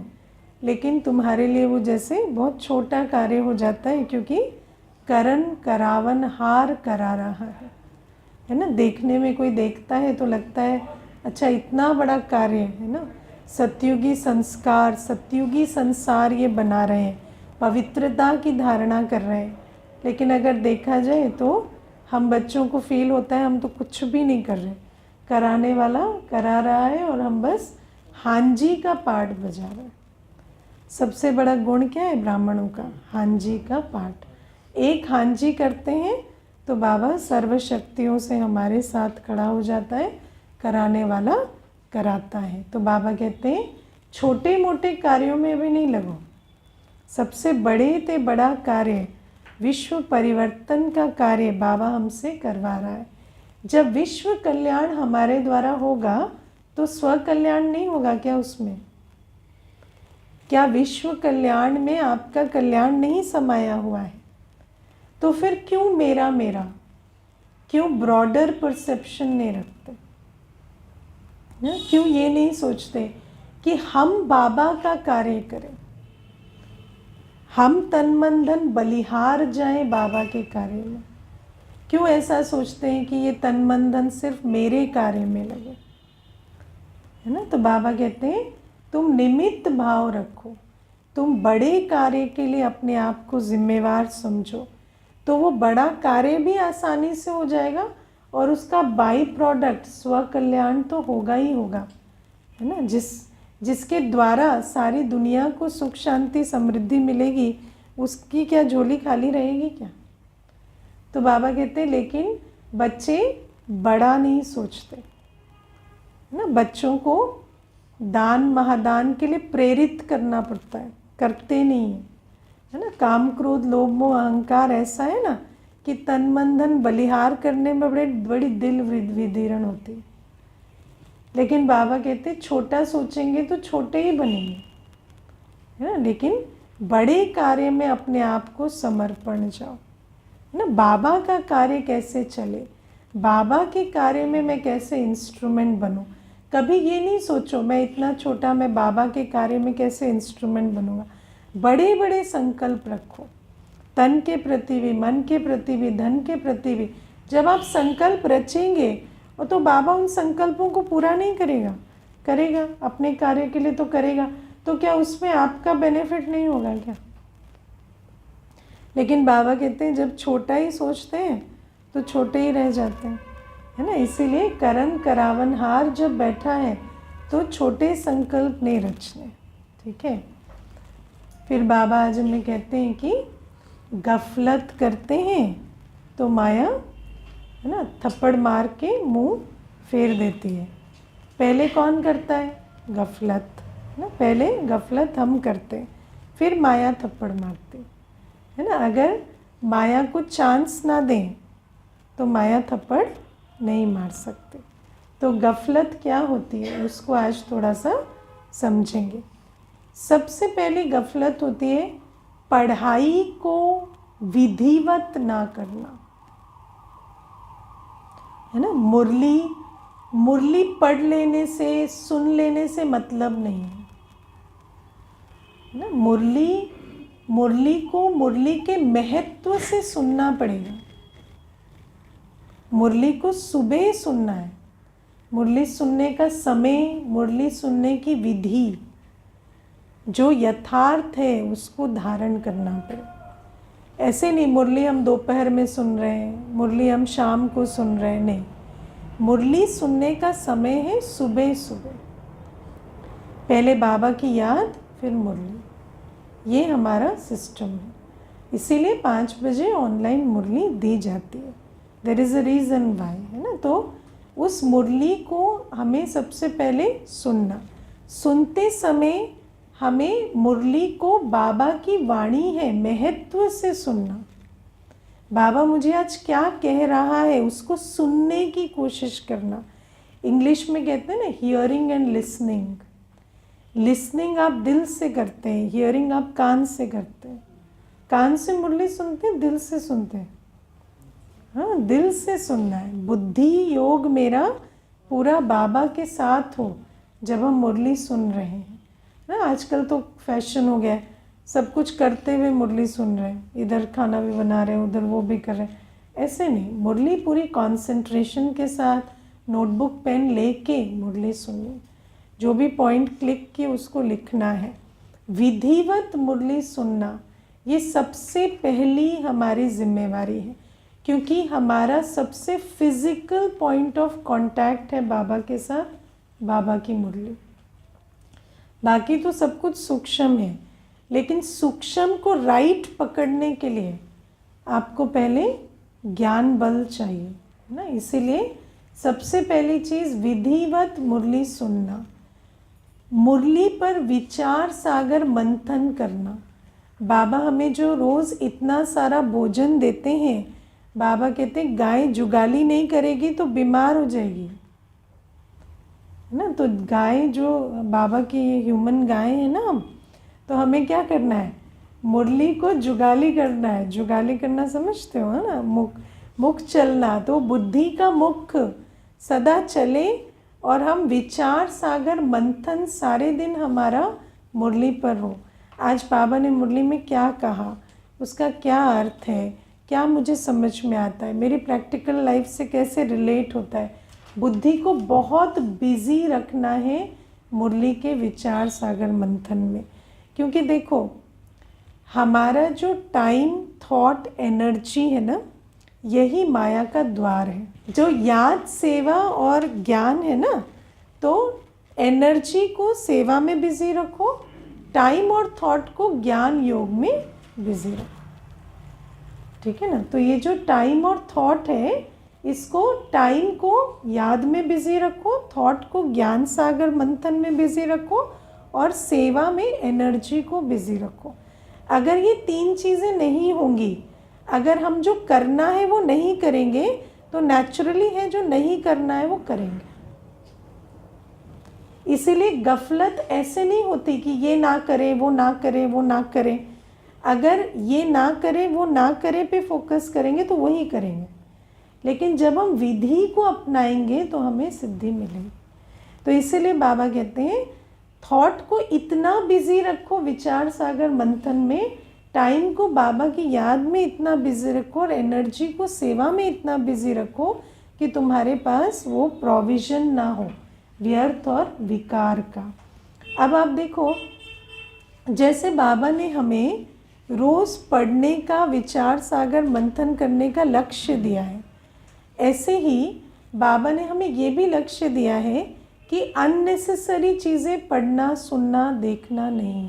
लेकिन तुम्हारे लिए वो जैसे बहुत छोटा कार्य हो जाता है, क्योंकि करण करावन हार करा रहा है ना। देखने में कोई देखता है तो लगता है अच्छा इतना बड़ा कार्य है ना, सतयुगी संस्कार सतयुगी संसार ये बना रहे हैं, पवित्रता की धारणा कर रहे हैं। लेकिन अगर देखा जाए तो हम बच्चों को फील होता है हम तो कुछ भी नहीं कर रहे, कराने वाला करा रहा है और हम बस हांजी का पाठ बजा रहे हैं। सबसे बड़ा गुण क्या है ब्राह्मणों का? हांजी का पाठ। एक हांजी करते हैं तो बाबा सर्वशक्तियों से हमारे साथ खड़ा हो जाता है, कराने वाला कराता है। तो बाबा कहते हैं छोटे मोटे कार्यों में भी नहीं लगो, सबसे बड़े ते बड़ा कार्य विश्व परिवर्तन का कार्य बाबा हमसे करवा रहा है। जब विश्व कल्याण हमारे द्वारा होगा तो स्व कल्याण नहीं होगा क्या उसमें? क्या विश्व कल्याण में आपका कल्याण नहीं समाया हुआ है? तो फिर क्यों मेरा मेरा, क्यों ब्रॉडर परसेप्शन नहीं रखते? क्यों ये नहीं सोचते कि हम बाबा का कार्य करें, हम तन मन धन बलिहार जाएं बाबा के कार्य में? क्यों ऐसा सोचते हैं कि ये तन मन धन सिर्फ मेरे कार्य में लगे, है ना। तो बाबा कहते हैं तुम निमित्त भाव रखो, तुम बड़े कार्य के लिए अपने आप को जिम्मेवार समझो, तो वो बड़ा कार्य भी आसानी से हो जाएगा और उसका बाई प्रोडक्ट स्व कल्याण तो होगा ही होगा, है ना। जिसके द्वारा सारी दुनिया को सुख शांति समृद्धि मिलेगी, उसकी क्या झोली खाली रहेगी क्या? तो बाबा कहते हैं लेकिन बच्चे बड़ा नहीं सोचते, है ना। बच्चों को दान महादान के लिए प्रेरित करना पड़ता है, करते नहीं है ना। काम क्रोध लोभ मोह अहंकार ऐसा है ना कि तन मन धन बलिहार करने में बड़ी दिल विदीर्ण होती है। लेकिन बाबा कहते छोटा सोचेंगे तो छोटे ही बनेंगे, है ना। लेकिन बड़े कार्य में अपने आप को समर्पण जाओ, है ना। बाबा का कार्य कैसे चले, बाबा के कार्य में मैं कैसे इंस्ट्रूमेंट बनूं। कभी ये नहीं सोचो मैं इतना छोटा, मैं बाबा के कार्य में कैसे इंस्ट्रूमेंट बनूंगा। बड़े बड़े संकल्प रखो, तन के प्रति भी, मन के प्रति भी, धन के प्रति भी। जब आप संकल्प रचेंगे और तो बाबा उन संकल्पों को पूरा नहीं करेगा अपने कार्य के लिए तो करेगा। तो क्या उसमें आपका बेनिफिट नहीं होगा क्या? लेकिन बाबा कहते हैं जब छोटा ही सोचते हैं तो छोटे ही रह जाते हैं, है ना। इसीलिए करण करावन हार जब बैठा है तो छोटे संकल्प नहीं रचने, ठीक है। फिर बाबा आज हमें कहते हैं कि गफलत करते हैं तो माया, है ना, थप्पड़ मार के मुंह फेर देती है। पहले कौन करता है? गफलत, है ना। पहले गफलत हम करते हैं, फिर माया थप्पड़ मारती है ना। अगर माया को चांस ना दें तो माया थप्पड़ नहीं मार सकते। तो गफलत क्या होती है उसको आज थोड़ा सा समझेंगे। सबसे पहली गफलत होती है पढ़ाई को विधिवत ना करना, है ना। मुरली पढ़ लेने से, सुन लेने से मतलब नहीं है ना। मुरली को मुरली के महत्व से सुनना पड़ेगा। मुरली को सुबह सुनना है, मुरली सुनने का समय, मुरली सुनने की विधि, जो यथार्थ है उसको धारण करना पड़े। ऐसे नहीं मुरली हम दोपहर में सुन रहे हैं, मुरली हम शाम को सुन रहे हैं, नहीं। मुरली सुनने का समय है सुबह सुबह, पहले बाबा की याद फिर मुरली, ये हमारा सिस्टम है। इसीलिए 5 बजे ऑनलाइन मुरली दी जाती है। There is a reason why, है ना। तो उस मुरली को हमें सबसे पहले सुनना, सुनते समय हमें मुरली को बाबा की वाणी है महत्व से सुनना, बाबा मुझे आज क्या कह रहा है उसको सुनने की कोशिश करना। इंग्लिश में कहते हैं ना हियरिंग एंड लिसनिंग। लिसनिंग आप दिल से करते हैं, हियरिंग आप कान से करते हैं। कान से मुरली सुनते हैं, दिल से सुनते हैं? हाँ, दिल से सुनना है। बुद्धि योग मेरा पूरा बाबा के साथ हो जब हम मुरली सुन रहे हैं ना। आजकल तो फैशन हो गया है, सब कुछ करते हुए मुरली सुन रहे हैं, इधर खाना भी बना रहे हैं, उधर वो भी कर रहे हैं। ऐसे नहीं, मुरली पूरी कंसंट्रेशन के साथ नोटबुक पेन लेके मुरली सुननी। जो भी पॉइंट क्लिक किए उसको लिखना है। विधिवत मुरली सुनना ये सबसे पहली हमारी जिम्मेवारी है, क्योंकि हमारा सबसे फिजिकल पॉइंट ऑफ कांटेक्ट है बाबा के साथ, बाबा की मुरली। बाकी तो सब कुछ सूक्ष्म है, लेकिन सूक्ष्म को राइट पकड़ने के लिए आपको पहले ज्ञान बल चाहिए ना। इसीलिए सबसे पहली चीज़ विधिवत मुरली सुनना, मुरली पर विचार सागर मंथन करना। बाबा हमें जो रोज़ इतना सारा भोजन देते हैं, बाबा कहते हैं गाय जुगाली नहीं करेगी तो बीमार हो जाएगी ना। तो गाय जो बाबा की ह्यूमन गाय है ना, तो हमें क्या करना है, मुरली को जुगाली करना है। जुगाली करना समझते हो है ना, मुख चलना। तो बुद्धि का मुख सदा चले और हम विचार सागर मंथन सारे दिन हमारा मुरली पर हो। आज बाबा ने मुरली में क्या कहा, उसका क्या अर्थ है, क्या मुझे समझ में आता है, मेरी प्रैक्टिकल लाइफ से कैसे रिलेट होता है। बुद्धि को बहुत बिजी रखना है मुरली के विचार सागर मंथन में। क्योंकि देखो हमारा जो टाइम थॉट एनर्जी है ना, यही माया का द्वार है। जो याद सेवा और ज्ञान है ना, तो एनर्जी को सेवा में बिजी रखो, टाइम और थॉट को ज्ञान योग में बिजी रखो। ठीक है ना। तो ये जो टाइम और थॉट है, इसको टाइम को याद में बिजी रखो, थॉट को ज्ञान सागर मंथन में बिजी रखो और सेवा में एनर्जी को बिजी रखो। अगर ये तीन चीज़ें नहीं होंगी, अगर हम जो करना है वो नहीं करेंगे, तो नेचुरली है जो नहीं करना है वो करेंगे। इसीलिए गफलत ऐसे नहीं होती कि ये ना करें, वो ना करें, वो ना करें। अगर ये ना करें, वो ना करें पे फोकस करेंगे तो वही करेंगे। लेकिन जब हम विधि को अपनाएंगे तो हमें सिद्धि मिलेगी। तो इसीलिए बाबा कहते हैं थॉट को इतना बिजी रखो विचार सागर मंथन में, टाइम को बाबा की याद में इतना बिजी रखो और एनर्जी को सेवा में इतना बिजी रखो कि तुम्हारे पास वो प्रोविजन ना हो व्यर्थ और विकार का। अब आप देखो, जैसे बाबा ने हमें रोज़ पढ़ने का, विचार सागर मंथन करने का लक्ष्य दिया है, ऐसे ही बाबा ने हमें ये भी लक्ष्य दिया है कि अननेसेसरी चीज़ें पढ़ना, सुनना, देखना नहीं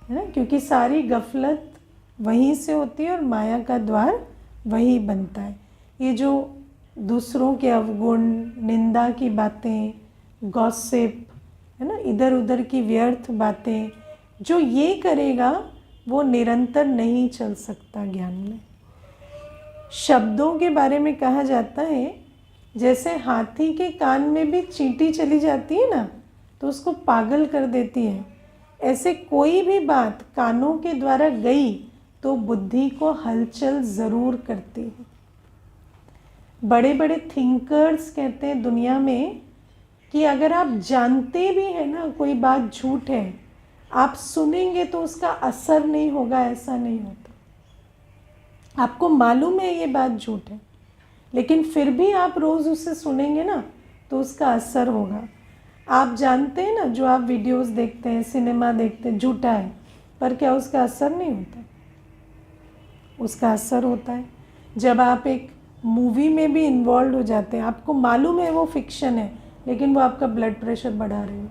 है ना। क्योंकि सारी गफलत वहीं से होती है और माया का द्वार वही बनता है। ये जो दूसरों के अवगुण, निंदा की बातें, गॉसिप है ना, इधर उधर की व्यर्थ बातें, जो ये करेगा वो निरंतर नहीं चल सकता ज्ञान में। शब्दों के बारे में कहा जाता है, जैसे हाथी के कान में भी चींटी चली जाती है ना, तो उसको पागल कर देती है, ऐसे कोई भी बात कानों के द्वारा गई तो बुद्धि को हलचल ज़रूर करती है। बड़े बड़े थिंकर्स कहते हैं दुनिया में कि अगर आप जानते भी हैं ना कोई बात झूठ है, आप सुनेंगे तो उसका असर नहीं होगा, ऐसा नहीं होता। आपको मालूम है ये बात झूठ है, लेकिन फिर भी आप रोज़ उसे सुनेंगे ना तो उसका असर होगा। आप जानते हैं ना, जो आप वीडियोस देखते हैं, सिनेमा देखते हैं, झूठा है, पर क्या उसका असर नहीं होता? उसका असर होता है। जब आप एक मूवी में भी इन्वॉल्व हो जाते हैं, आपको मालूम है वो फिक्शन है, लेकिन वो आपका ब्लड प्रेशर बढ़ा रहे हो।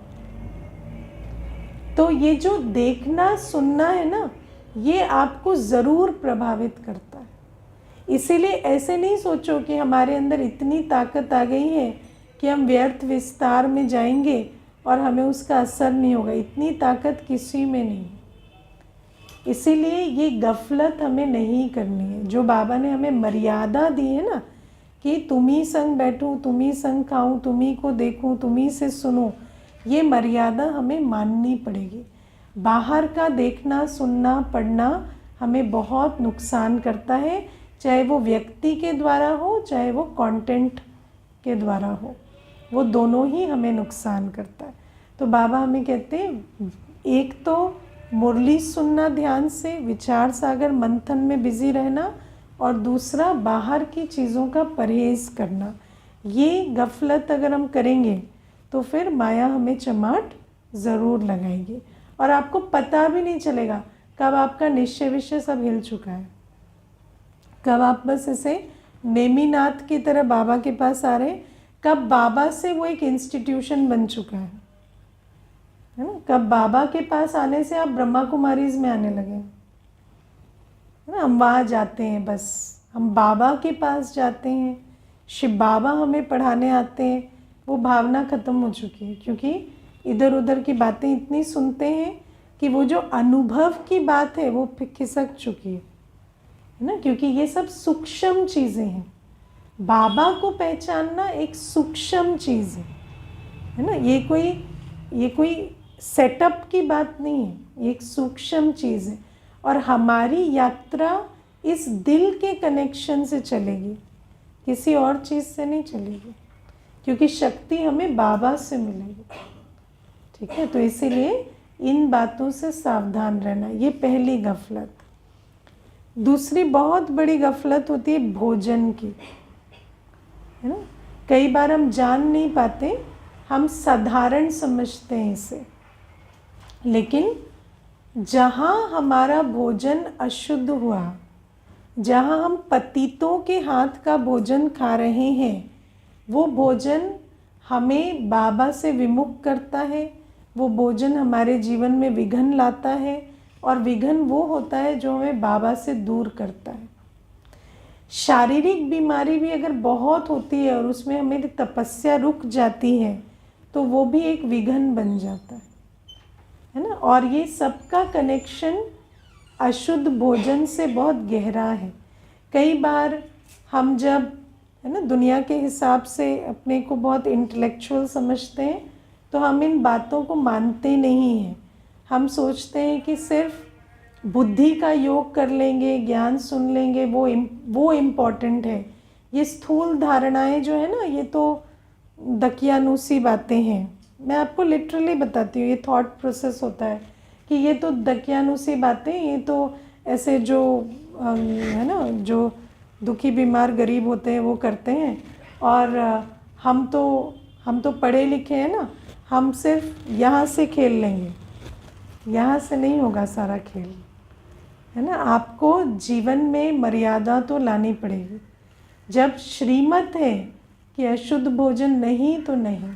तो ये जो देखना सुनना है ना, ये आपको ज़रूर प्रभावित करता है। इसीलिए ऐसे नहीं सोचो कि हमारे अंदर इतनी ताकत आ गई है कि हम व्यर्थ विस्तार में जाएंगे और हमें उसका असर नहीं होगा। इतनी ताकत किसी में नहीं। इसीलिए ये गफलत हमें नहीं करनी है। जो बाबा ने हमें मर्यादा दी है ना कि तुम ही संग बैठूं, तुम ही संग खाऊं, तुम ही को देखूं, तुम ही से सुनूं, ये मर्यादा हमें माननी पड़ेगी। बाहर का देखना, सुनना, पढ़ना हमें बहुत नुकसान करता है, चाहे वो व्यक्ति के द्वारा हो, चाहे वो कंटेंट के द्वारा हो, वो दोनों ही हमें नुकसान करता है। तो बाबा हमें कहते हैं, एक तो मुरली सुनना ध्यान से, विचार सागर मंथन में बिजी रहना, और दूसरा बाहर की चीज़ों का परहेज़ करना। ये गफलत अगर हम करेंगे तो फिर माया हमें चमाट ज़रूर लगाएगी, और आपको पता भी नहीं चलेगा कब आपका निश्चय विषय सब हिल चुका है, कब आप बस ऐसे नेमीनाथ की तरह बाबा के पास आ रहे, कब बाबा से वो एक इंस्टीट्यूशन बन चुका है ना, कब बाबा के पास आने से आप ब्रह्मा कुमारीज में आने लगे, है ना। हम वहाँ जाते हैं, बस हम बाबा के पास जाते हैं, शिव बाबा हमें पढ़ाने आते हैं, वो भावना ख़त्म हो चुकी है। क्योंकि इधर उधर की बातें इतनी सुनते हैं कि वो जो अनुभव की बात है वो खिसक चुकी है ना। क्योंकि ये सब सूक्ष्म चीज़ें हैं, बाबा को पहचानना एक सूक्ष्म चीज़ है ना। ये कोई सेटअप की बात नहीं है, ये एक सूक्ष्म चीज़ है। और हमारी यात्रा इस दिल के कनेक्शन से चलेगी, किसी और चीज़ से नहीं चलेगी, क्योंकि शक्ति हमें बाबा से मिलेगी। ठीक है, तो इसीलिए इन बातों से सावधान रहना, ये पहली गफलत। दूसरी बहुत बड़ी गफलत होती है भोजन की, है ना। कई बार हम जान नहीं पाते, हम साधारण समझते हैं इसे, लेकिन जहाँ हमारा भोजन अशुद्ध हुआ, जहाँ हम पतितों के हाथ का भोजन खा रहे हैं, वो भोजन हमें बाबा से विमुख करता है, वो भोजन हमारे जीवन में विघ्न लाता है, और विघ्न वो होता है जो हमें बाबा से दूर करता है। शारीरिक बीमारी भी अगर बहुत होती है और उसमें हमें तपस्या रुक जाती है, तो वो भी एक विघ्न बन जाता है ना। और ये सबका कनेक्शन अशुद्ध भोजन से बहुत गहरा है। कई बार हम जब, है ना, दुनिया के हिसाब से अपने को बहुत इंटेलेक्चुअल समझते हैं, तो हम इन बातों को मानते नहीं हैं। हम सोचते हैं कि सिर्फ बुद्धि का योग कर लेंगे, ज्ञान सुन लेंगे, वो इम्पॉर्टेंट है। ये स्थूल धारणाएं जो है ना, ये तो दकियानूसी बातें हैं। मैं आपको लिटरली बताती हूँ, ये थॉट प्रोसेस होता है कि ये तो दकियानूसी बातें, ये तो ऐसे जो है ना, जो दुखी बीमार गरीब होते हैं वो करते हैं, और हम तो पढ़े लिखे हैं ना, हम सिर्फ यहाँ से खेल लेंगे, यहाँ से नहीं होगा सारा खेल, है ना। आपको जीवन में मर्यादा तो लानी पड़ेगी। जब श्रीमत है कि अशुद्ध भोजन नहीं तो नहीं,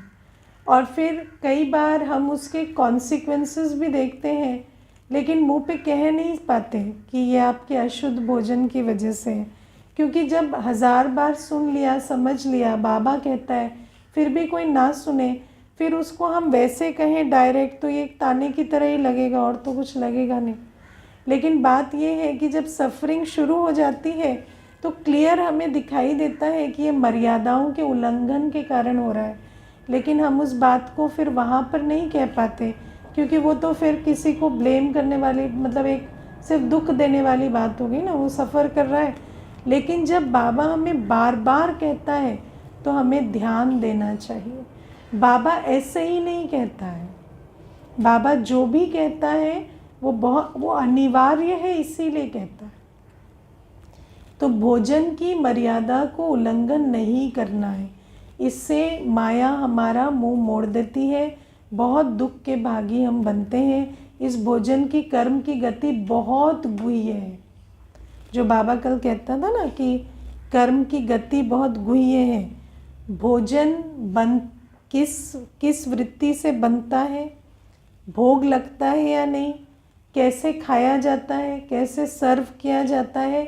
और फिर कई बार हम उसके कॉन्सिक्वेंसेस भी देखते हैं, लेकिन मुंह पे कह नहीं पाते कि ये आपके अशुद्ध भोजन की वजह से है। क्योंकि जब 1000 बार सुन लिया, समझ लिया, बाबा कहता है, फिर भी कोई ना सुने, फिर उसको हम वैसे कहें डायरेक्ट, तो ये एक ताने की तरह ही लगेगा, और तो कुछ लगेगा नहीं। लेकिन बात ये है कि जब सफरिंग शुरू हो जाती है, तो क्लियर हमें दिखाई देता है कि ये मर्यादाओं के उल्लंघन के कारण हो रहा है, लेकिन हम उस बात को फिर वहाँ पर नहीं कह पाते, क्योंकि वो तो फिर किसी को ब्लेम करने वाली, मतलब एक सिर्फ दुख देने वाली बात होगी ना, वो सफ़र कर रहा है। लेकिन जब बाबा हमें बार बार कहता है, तो हमें ध्यान देना चाहिए। बाबा ऐसे ही नहीं कहता है, बाबा जो भी कहता है वो अनिवार्य है, इसीलिए कहता है। तो भोजन की मर्यादा को उल्लंघन नहीं करना है, इससे माया हमारा मुंह मोड़ देती है, बहुत दुख के भागी हम बनते हैं। इस भोजन की कर्म की गति बहुत गुह्य है। जो बाबा कल कहता था ना कि कर्म की गति बहुत गुह्य है। भोजन किस वृत्ति से बनता है, भोग लगता है या नहीं, कैसे खाया जाता है, कैसे सर्व किया जाता है,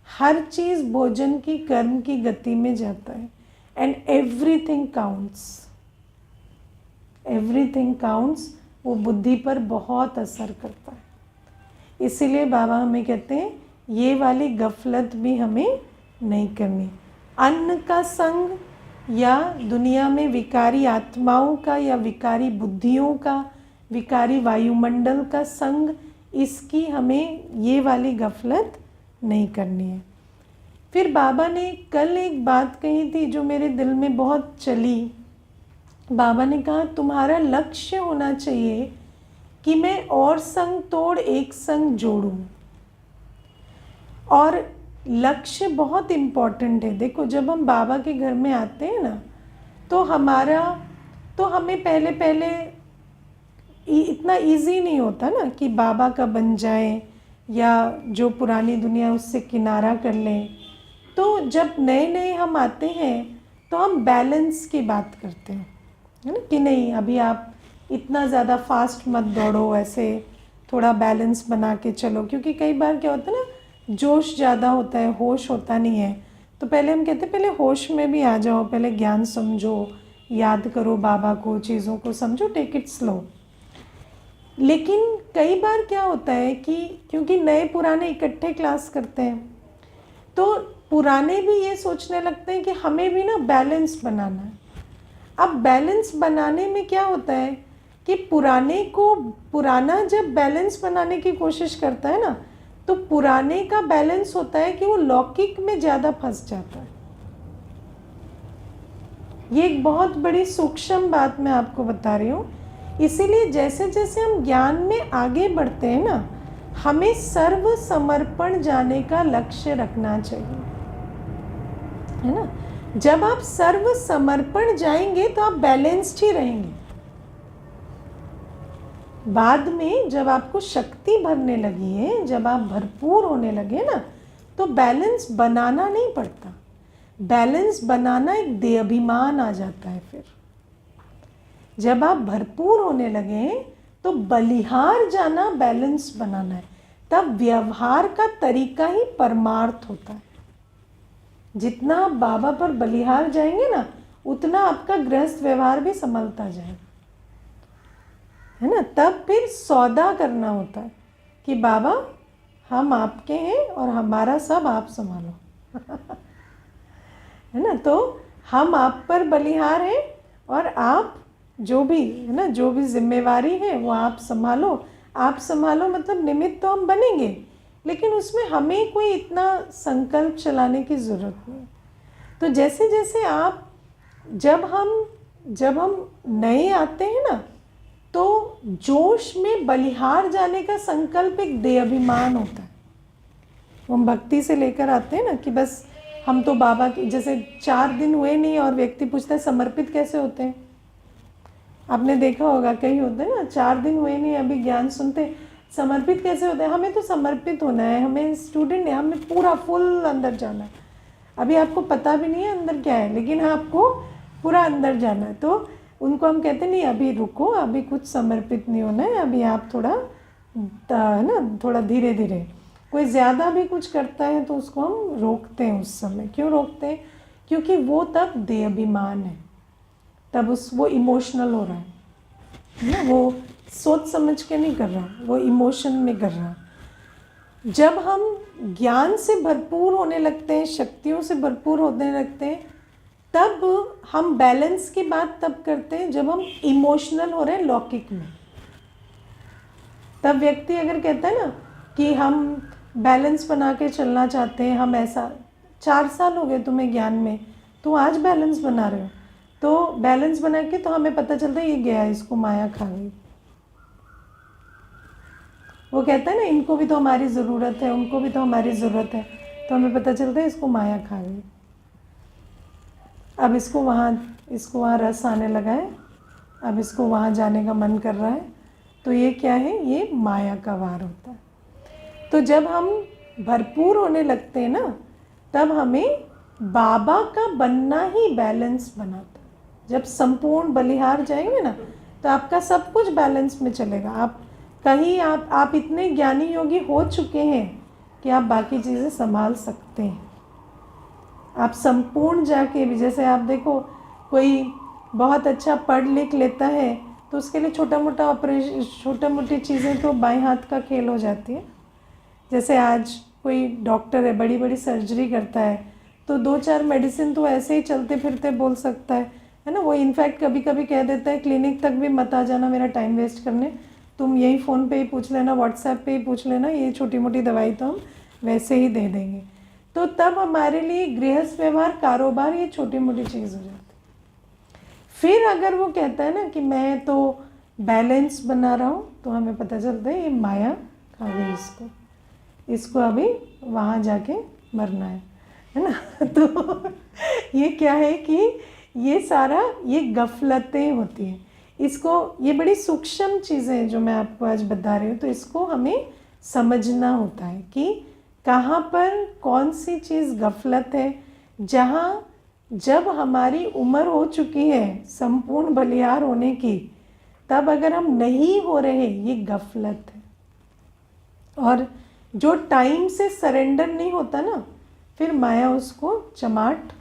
हर चीज़ भोजन की कर्म की गति में जाता है। And everything counts, everything counts. वो बुद्धि पर बहुत असर करता है। इसीलिए बाबा हमें कहते हैं ये वाली गफलत भी हमें नहीं करनी। अन्न का संग या दुनिया में विकारी आत्माओं का या विकारी बुद्धियों का, विकारी वायुमंडल का संग, इसकी हमें ये वाली गफलत नहीं करनी है। फिर बाबा ने कल एक बात कही थी जो मेरे दिल में बहुत चली। बाबा ने कहा तुम्हारा लक्ष्य होना चाहिए कि मैं और संग तोड़ एक संग जोड़ूं। और लक्ष्य बहुत इम्पॉर्टेंट है। देखो जब हम बाबा के घर में आते हैं ना तो हमें पहले इतना इजी नहीं होता ना कि बाबा का बन जाए या जो पुरानी दुनिया उससे किनारा कर लें। तो जब नए नए हम आते हैं तो हम बैलेंस की बात करते हैं, है ना, कि नहीं अभी आप इतना ज़्यादा फास्ट मत दौड़ो, ऐसे थोड़ा बैलेंस बना के चलो। क्योंकि कई बार क्या होता है ना, जोश ज़्यादा होता है, होश होता नहीं है। तो पहले हम कहते हैं पहले होश में भी आ जाओ, पहले ज्ञान समझो, याद करो बाबा को, चीज़ों को समझो, टेक इट स्लो। लेकिन कई बार क्या होता है कि क्योंकि नए पुराने इकट्ठे क्लास करते हैं तो पुराने भी ये सोचने लगते हैं कि हमें भी ना बैलेंस बनाना है। अब बैलेंस बनाने में क्या होता है कि पुराना जब बैलेंस बनाने की कोशिश करता है ना तो पुराने का बैलेंस होता है कि वो लौकिक में ज़्यादा फंस जाता है। ये एक बहुत बड़ी सूक्ष्म बात मैं आपको बता रही हूँ। इसीलिए जैसे जैसे हम ज्ञान में आगे बढ़ते हैं ना, हमें सर्व समर्पण जाने का लक्ष्य रखना चाहिए, है ना। जब आप सर्व समर्पण जाएंगे तो आप बैलेंस्ड ही रहेंगे। बाद में जब आपको शक्ति भरने लगी है, जब आप भरपूर होने लगे ना, तो बैलेंस बनाना नहीं पड़ता। बैलेंस बनाना एक देहाभिमान आ जाता है। फिर जब आप भरपूर होने लगे तो बलिहार जाना बैलेंस बनाना है। तब व्यवहार का तरीका ही परमार्थ होता है। जितना आप बाबा पर बलिहार जाएंगे ना उतना आपका गृहस्थ व्यवहार भी संभलता जाएगा, है ना। तब फिर सौदा करना होता है कि बाबा हम आपके हैं और हमारा सब आप संभालो है ना। तो हम आप पर बलिहार हैं और आप जो भी, है ना, जो भी जिम्मेवारी है वो आप संभालो। आप संभालो मतलब निमित्त तो हम बनेंगे, लेकिन उसमें हमें कोई इतना संकल्प चलाने की ज़रूरत नहीं। तो जैसे जैसे आप जब हम नए आते हैं ना तो जोश में बलिहार जाने का संकल्प एक देहाभिमान होता है। हम भक्ति से लेकर आते हैं ना कि बस हम तो बाबा की, जैसे 4 दिन हुए नहीं और व्यक्ति पूछता है समर्पित कैसे होते हैं। आपने देखा होगा कहीं होते हैं ना 4 दिन हुए नहीं अभी ज्ञान सुनते, समर्पित कैसे होते हैं। हमें तो समर्पित होना है, हमें स्टूडेंट है, हमें पूरा फुल अंदर जाना है। अभी आपको पता भी नहीं है अंदर क्या है, लेकिन आपको पूरा अंदर जाना है। तो उनको हम कहते नहीं अभी रुको, अभी कुछ समर्पित नहीं होना है, अभी आप थोड़ा, है ना, थोड़ा धीरे धीरे। कोई ज़्यादा भी कुछ करता है तो उसको हम रोकते हैं उस समय। क्यों रोकते हैं? क्योंकि वो तब देहाभिमान है, तब वो इमोशनल हो रहा है ना, वो सोच समझ के नहीं कर रहा, वो इमोशन में कर रहा। जब हम ज्ञान से भरपूर होने लगते हैं, शक्तियों से भरपूर होने लगते हैं, तब हम बैलेंस की बात तब करते हैं जब हम इमोशनल हो रहे हैं लौकिक में। तब व्यक्ति अगर कहता है ना कि हम बैलेंस बना के चलना चाहते हैं, हम ऐसा, 4 साल हो गए तुम्हें ज्ञान में, तो आज बैलेंस बना रहे हो, तो बैलेंस बना के तो हमें पता चलता है ये गया, इसको माया खा गई। वो कहता है ना इनको भी तो हमारी ज़रूरत है, उनको भी तो हमारी ज़रूरत है, तो हमें पता चलता है इसको माया खा गई। अब इसको वहाँ रस आने लगा है, अब इसको वहाँ जाने का मन कर रहा है, तो ये क्या है? ये माया का वार होता है। तो जब हम भरपूर होने लगते हैं ना तब हमें बाबा का बनना ही बैलेंस बनाता है। जब संपूर्ण बलिहार जाएंगे ना तो आपका सब कुछ बैलेंस में चलेगा। आप कहीं आप इतने ज्ञानी योगी हो चुके हैं कि आप बाकी चीज़ें संभाल सकते हैं। आप संपूर्ण जाके भी, जैसे आप देखो कोई बहुत अच्छा पढ़ लिख लेता है तो उसके लिए छोटा मोटा ऑपरेशन, छोटा मोटी चीज़ें तो बाएं हाथ का खेल हो जाती है। जैसे आज कोई डॉक्टर है, बड़ी बड़ी सर्जरी करता है, तो 2-4 मेडिसिन तो ऐसे ही चलते फिरते बोल सकता है ना। वो इनफैक्ट कभी कभी कह देता है क्लिनिक तक भी मत आ जाना मेरा टाइम वेस्ट करने, तुम यही फ़ोन पे ही पूछ लेना, व्हाट्सएप पे ही पूछ लेना, ये छोटी मोटी दवाई तो हम वैसे ही दे देंगे। तो तब हमारे लिए गृहस्थ व्यवहार, कारोबार, ये छोटी मोटी चीज़ हो जाती। फिर अगर वो कहता है ना कि मैं तो बैलेंस बना रहा हूँ, तो हमें पता चलता है ये माया खा गई इसको अभी वहाँ जाके मरना है ना। तो ये क्या है कि ये सारा ये गफलतें होती हैं। इसको, ये बड़ी सूक्ष्म चीज़ें हैं जो मैं आपको आज बता रही हूँ, तो इसको हमें समझना होता है कि कहाँ पर कौन सी चीज़ गफलत है। जहाँ जब हमारी उम्र हो चुकी है संपूर्ण बलिहार होने की, तब अगर हम नहीं हो रहे, ये गफलत है। और जो टाइम से सरेंडर नहीं होता ना, फिर माया उसको चमाट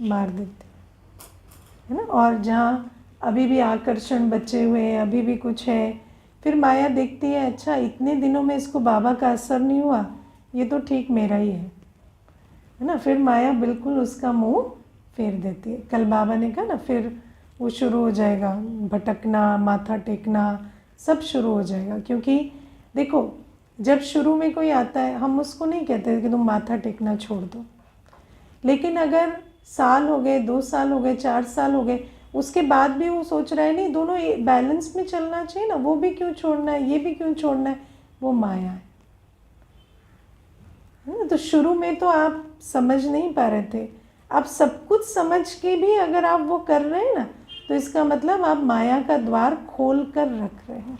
मार देती है ना। और जहाँ अभी भी आकर्षण बचे हुए हैं, अभी भी कुछ है, फिर माया देखती है अच्छा इतने दिनों में इसको बाबा का असर नहीं हुआ, ये तो ठीक मेरा ही है ना। फिर माया बिल्कुल उसका मुंह फेर देती है। कल बाबा ने कहा ना, फिर वो शुरू हो जाएगा भटकना, माथा टेकना, सब शुरू हो जाएगा। क्योंकि देखो, जब शुरू में कोई आता है, हम उसको नहीं कहते कि तुम माथा टेकना छोड़ दो, लेकिन अगर साल हो गए, 2 साल हो गए, 4 साल हो गए, उसके बाद भी वो सोच रहा है नहीं दोनों बैलेंस में चलना चाहिए ना, वो भी क्यों छोड़ना है, ये भी क्यों छोड़ना है, वो माया है ना। तो शुरू में तो आप समझ नहीं पा रहे थे, आप सब कुछ समझ के भी अगर आप वो कर रहे हैं ना, तो इसका मतलब आप माया का द्वार खोल कर रख रहे हैं।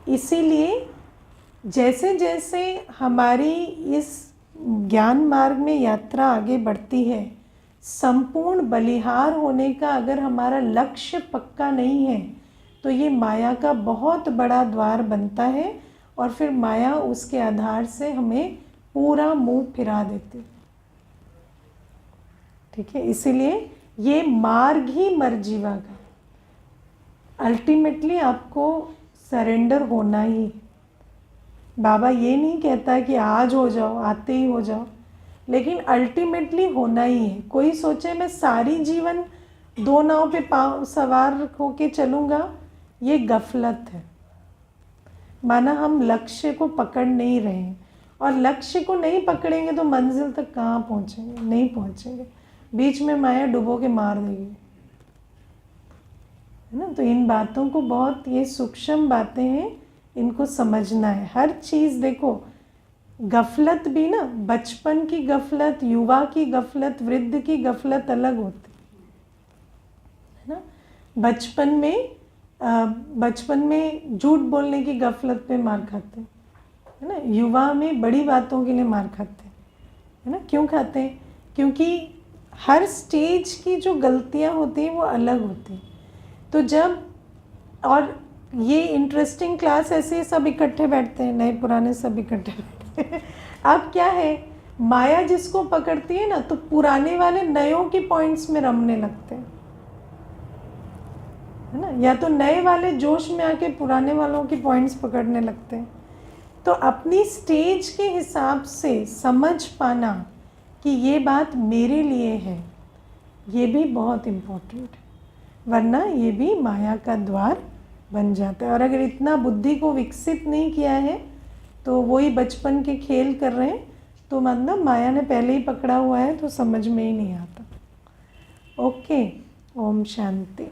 इसीलिए जैसे जैसे हमारी इस ज्ञान मार्ग में यात्रा आगे बढ़ती है, संपूर्ण बलिहार होने का अगर हमारा लक्ष्य पक्का नहीं है, तो ये माया का बहुत बड़ा द्वार बनता है, और फिर माया उसके आधार से हमें पूरा मुंह फिरा देती। ठीक है, इसीलिए ये मार्ग ही मर्जीवा का, अल्टीमेटली आपको सरेंडर होना ही। बाबा ये नहीं कहता कि आज हो जाओ, आते ही हो जाओ, लेकिन अल्टीमेटली होना ही है। कोई सोचे मैं सारी जीवन 2 नाव पे पाँव सवार होके चलूँगा, ये गफलत है। माना हम लक्ष्य को पकड़ नहीं रहे हैं, और लक्ष्य को नहीं पकड़ेंगे तो मंजिल तक कहाँ पहुँचेंगे, नहीं पहुँचेंगे, बीच में माया डुबो के मार देगी, है ना। तो इन बातों को, बहुत ये सूक्ष्म बातें हैं, इनको समझना है। हर चीज़ देखो, गफलत भी ना, बचपन की गफलत, युवा की गफलत, वृद्ध की गफलत अलग होती है ना। बचपन में झूठ बोलने की गफलत पे मार खाते है ना, युवा में बड़ी बातों के लिए मार खाते है ना। क्यों खाते हैं? क्योंकि हर स्टेज की जो गलतियां होती हैं वो अलग होती हैं। तो जब, और ये इंटरेस्टिंग क्लास ऐसे सब इकट्ठे बैठते हैं, नए पुराने सब इकट्ठे बैठते हैं। अब क्या है, माया जिसको पकड़ती है ना, तो पुराने वाले नयों के पॉइंट्स में रमने लगते हैं, है ना, या तो नए वाले जोश में आके पुराने वालों के पॉइंट्स पकड़ने लगते हैं। तो अपनी स्टेज के हिसाब से समझ पाना कि ये बात मेरे लिए है, ये भी बहुत इम्पोर्टेंट है, वरना ये भी माया का द्वार बन जाता है। और अगर इतना बुद्धि को विकसित नहीं किया है, तो वही बचपन के खेल कर रहे हैं, तो मतलब माया ने पहले ही पकड़ा हुआ है, तो समझ में ही नहीं आता। ओके, ओम शांति।